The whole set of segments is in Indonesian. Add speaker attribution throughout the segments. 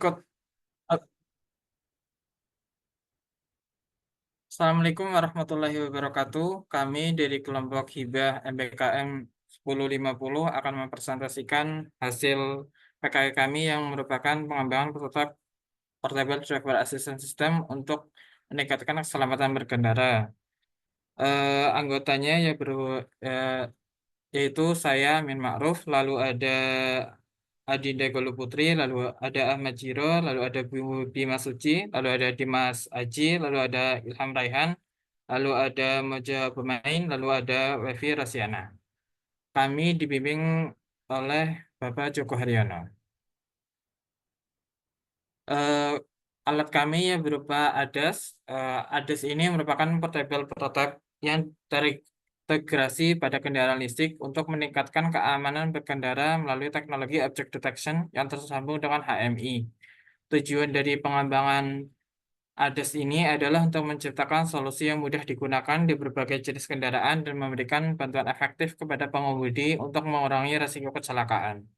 Speaker 1: ikut. Assalamualaikum warahmatullahi wabarakatuh. Kami dari kelompok Hibah MBKM 1050 akan mempresentasikan hasil PKI kami yang merupakan pengembangan prototipe Portable Driver Assistance System untuk meningkatkan keselamatan berkendara. Anggotanya eh, yaitu saya Min Ma'ruf, lalu ada Adinda Golu Putri, lalu ada Ahmad Jiro, lalu ada Bu Bima Suci, lalu ada Dimas Aji, lalu ada Ilham Raihan, lalu ada Moja Pemain, lalu ada Wevi Rosiana. Kami dibimbing oleh Bapak Joko Haryono. Eh, Alat kami yang berupa ADAS. ADAS ini merupakan portable prototype yang terintegrasi pada kendaraan listrik untuk meningkatkan keamanan berkendara melalui teknologi object detection yang tersambung dengan HMI. Tujuan dari pengembangan ADAS ini adalah untuk menciptakan solusi yang mudah digunakan di berbagai jenis kendaraan dan memberikan bantuan efektif kepada pengemudi untuk mengurangi risiko kecelakaan.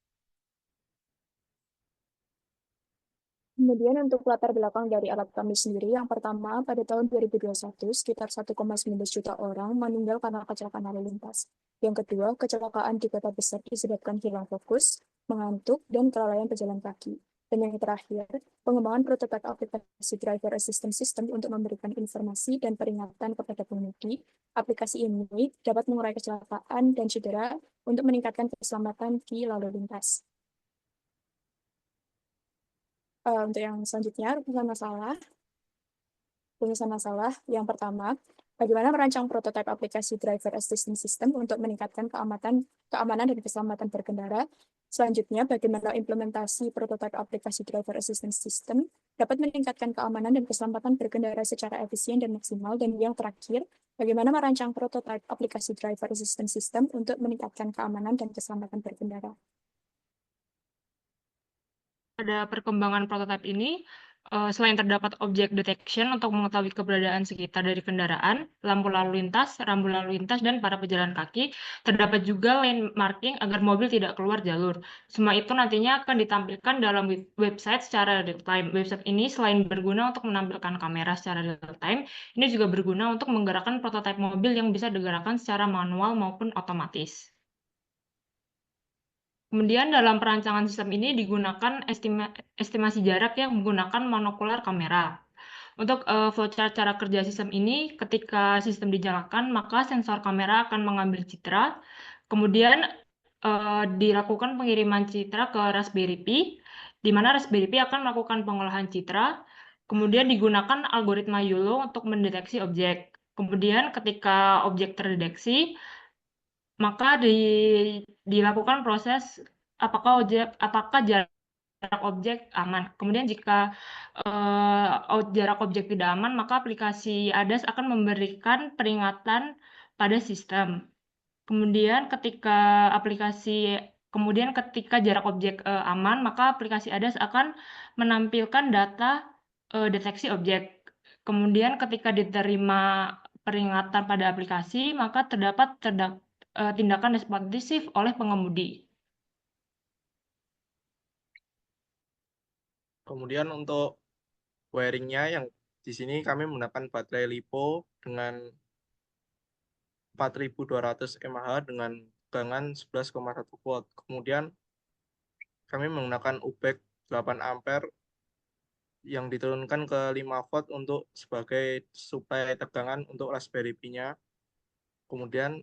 Speaker 2: Kemudian untuk latar belakang dari alat kami sendiri, yang pertama pada tahun 2021 sekitar 1,9 juta orang meninggal karena kecelakaan lalu lintas. Yang kedua, kecelakaan di kota besar disebabkan hilang fokus, mengantuk, dan kelalaian pejalan kaki. Dan yang terakhir, pengembangan prototipe aplikasi driver assistance system untuk memberikan informasi dan peringatan kepada pengemudi. Aplikasi ini dapat mengurai kecelakaan dan cedera untuk meningkatkan keselamatan di lalu lintas. Untuk yang selanjutnya, rumusan masalah yang pertama, bagaimana merancang prototipe aplikasi driver assistance system untuk meningkatkan keamanan dan keselamatan berkendara. Selanjutnya, bagaimana implementasi prototipe aplikasi driver assistance system dapat meningkatkan keamanan dan keselamatan berkendara secara efisien dan maksimal. Dan yang terakhir, bagaimana merancang prototipe aplikasi driver assistance system untuk meningkatkan keamanan dan keselamatan berkendara.
Speaker 3: Pada perkembangan prototipe ini, selain terdapat object detection untuk mengetahui keberadaan sekitar dari kendaraan, lampu lalu lintas, rambu lalu lintas, dan para pejalan kaki, terdapat juga lane marking agar mobil tidak keluar jalur. Semua itu nantinya akan ditampilkan dalam website secara real-time. Website ini selain berguna untuk menampilkan kamera secara real-time, ini juga berguna untuk menggerakkan prototipe mobil yang bisa digerakkan secara manual maupun otomatis. Kemudian dalam perancangan sistem ini digunakan estimasi jarak yang menggunakan monokular kamera. Untuk flowchart cara kerja sistem ini, ketika sistem dinyalakan, maka sensor kamera akan mengambil citra, kemudian dilakukan pengiriman citra ke Raspberry Pi, di mana Raspberry Pi akan melakukan pengolahan citra, kemudian digunakan algoritma YOLO untuk mendeteksi objek. Kemudian ketika objek terdeteksi, maka dilakukan proses apakah jarak objek aman. Kemudian jika jarak objek tidak aman, maka aplikasi ADAS akan memberikan peringatan pada sistem. Kemudian ketika jarak objek aman, maka aplikasi ADAS akan menampilkan data deteksi objek. Kemudian ketika diterima peringatan pada aplikasi, maka terdapat tindakan responsif oleh pengemudi.
Speaker 4: Kemudian untuk wiringnya yang di sini kami menggunakan baterai LiPo dengan 4200 mAh dengan tegangan 11,1 volt. Kemudian kami menggunakan UBEK 8 ampere yang diturunkan ke 5 volt untuk sebagai suplai tegangan untuk Raspberry Pi-nya. Kemudian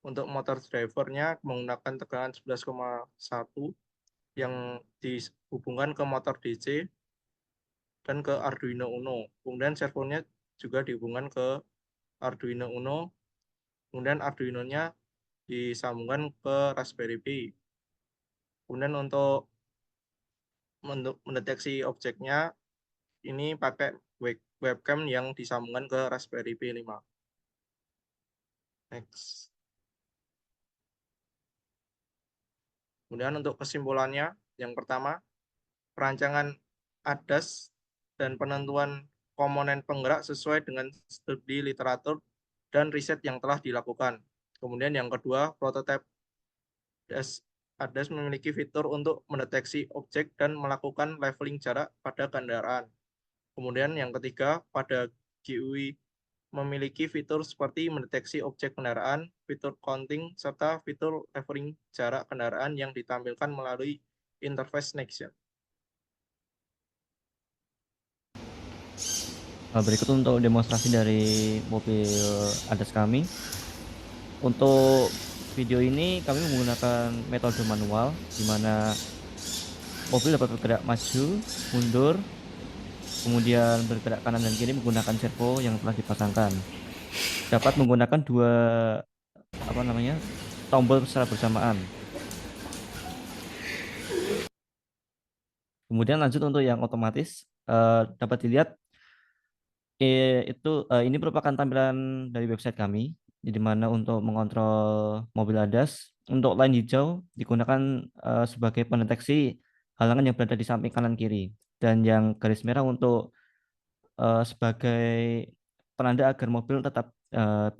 Speaker 4: untuk motor drivernya menggunakan tegangan 11,1 yang dihubungkan ke motor DC dan ke Arduino Uno. Kemudian servonya juga dihubungkan ke Arduino Uno. Kemudian Arduino-nya disambungkan ke Raspberry Pi. Kemudian untuk mendeteksi objeknya, ini pakai webcam yang disambungkan ke Raspberry Pi 5. Next. Kemudian untuk kesimpulannya, yang pertama, perancangan ADAS dan penentuan komponen penggerak sesuai dengan studi literatur dan riset yang telah dilakukan. Kemudian yang kedua, prototipe ADAS memiliki fitur untuk mendeteksi objek dan melakukan leveling jarak pada kendaraan. Kemudian yang ketiga, pada GUI memiliki fitur seperti mendeteksi objek kendaraan, fitur counting, serta fitur leveling jarak kendaraan yang ditampilkan melalui interface Nexion.
Speaker 5: Berikut untuk demonstrasi dari mobil ADAS kami. Untuk video ini kami menggunakan metode manual, di mana mobil dapat bergerak maju, mundur, kemudian bergerak kanan dan kiri menggunakan servo yang telah dipasangkan. Dapat menggunakan dua tombol secara bersamaan. Kemudian lanjut untuk yang otomatis, dapat dilihat ini merupakan tampilan dari website kami, di mana untuk mengontrol mobil ADAS, untuk line hijau digunakan sebagai pendeteksi halangan yang berada di samping kanan kiri, dan yang garis merah untuk sebagai penanda agar mobil tetap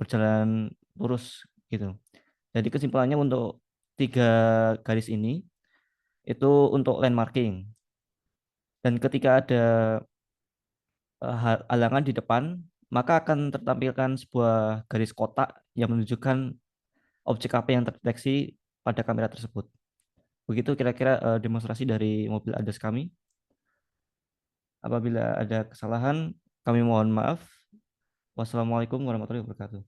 Speaker 5: berjalan lurus gitu. Jadi kesimpulannya untuk 3 garis ini itu untuk lane marking, dan ketika ada halangan di depan, maka akan tertampilkan sebuah garis kotak yang menunjukkan objek apa yang terdeteksi pada kamera tersebut. Begitu kira-kira demonstrasi dari mobil ADAS kami. Apabila ada kesalahan, kami mohon maaf. Wassalamualaikum warahmatullahi wabarakatuh.